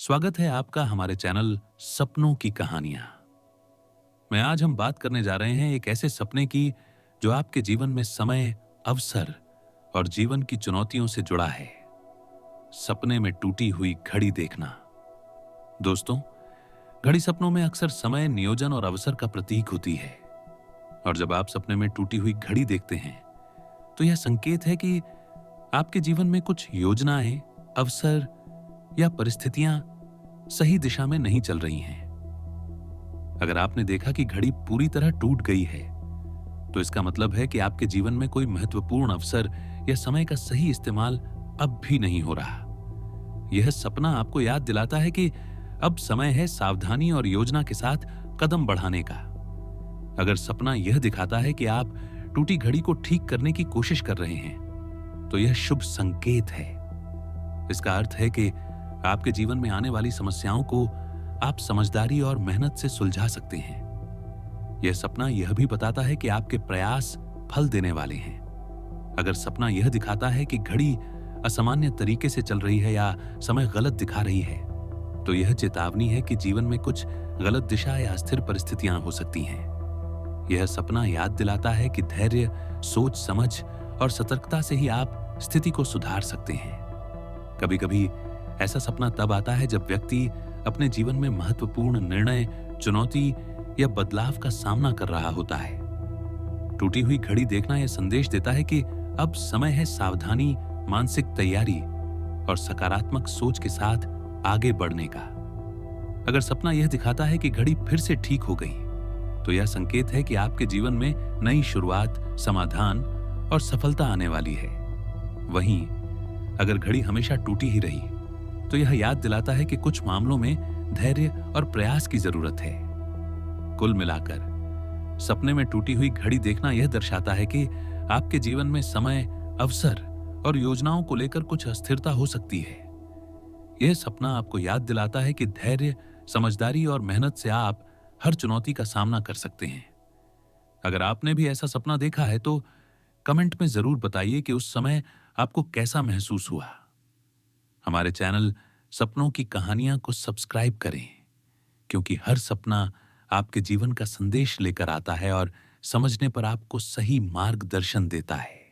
स्वागत है आपका हमारे चैनल सपनों की कहानियां में। आज हम बात करने जा रहे हैं एक ऐसे सपने की जो आपके जीवन में समय, अवसर और जीवन की चुनौतियों से जुड़ा है। सपने में टूटी हुई घड़ी देखना। दोस्तों, घड़ी सपनों में अक्सर समय, नियोजन और अवसर का प्रतीक होती है। और जब आप सपने में टूटी हुई घड़ी देखते हैं तो यह संकेत है कि आपके जीवन में कुछ योजनाएं, अवसर या परिस्थितियां सही दिशा में नहीं चल रही हैं। अगर आपने देखा कि घड़ी पूरी तरह टूट गई है तो इसका मतलब है कि आपके जीवन में कोई महत्वपूर्ण अवसर या समय का सही इस्तेमाल अब भी नहीं हो रहा। यह सपना आपको याद दिलाता है कि अब समय है सावधानी और योजना के साथ कदम बढ़ाने का। अगर सपना यह दिखाता है कि आप टूटी घड़ी को ठीक करने की कोशिश कर रहे हैं तो यह शुभ संकेत है। इसका अर्थ है कि आपके जीवन में आने वाली समस्याओं को आप समझदारी और मेहनत से सुलझा सकते हैं। यह सपना यह भी बताता है कि आपके प्रयास फल देने वाले हैं। अगर सपना यह दिखाता है कि घड़ी असामान्य तरीके से चल रही है या समय गलत दिखा रही है तो यह चेतावनी है कि जीवन में कुछ गलत दिशा या अस्थिर परिस्थितियां हो सकती हैं। यह सपना याद दिलाता है कि धैर्य, सोच समझ और सतर्कता से ही आप स्थिति को सुधार सकते हैं। कभी-कभी ऐसा सपना तब आता है जब व्यक्ति अपने जीवन में महत्वपूर्ण निर्णय, चुनौती या बदलाव का सामना कर रहा होता है। टूटी हुई घड़ी देखना यह संदेश देता है कि अब समय है सावधानी, मानसिक तैयारी और सकारात्मक सोच के साथ आगे बढ़ने का। अगर सपना यह दिखाता है कि घड़ी फिर से ठीक हो गई तो यह संकेत है कि आपके जीवन में नई शुरुआत, समाधान और सफलता आने वाली है। वहीं अगर घड़ी हमेशा टूटी ही रही तो यह याद दिलाता है कि कुछ मामलों में धैर्य और प्रयास की जरूरत है। कुल मिलाकर सपने में टूटी हुई घड़ी देखना यह दर्शाता है कि आपके जीवन में समय, अवसर और योजनाओं को लेकर कुछ अस्थिरता हो सकती है। यह सपना आपको याद दिलाता है कि धैर्य, समझदारी और मेहनत से आप हर चुनौती का सामना कर सकते हैं। अगर आपने भी ऐसा सपना देखा है तो कमेंट में जरूर बताइए कि उस समय आपको कैसा महसूस हुआ। हमारे चैनल सपनों की कहानियां को सब्सक्राइब करें, क्योंकि हर सपना आपके जीवन का संदेश लेकर आता है और समझने पर आपको सही मार्गदर्शन देता है।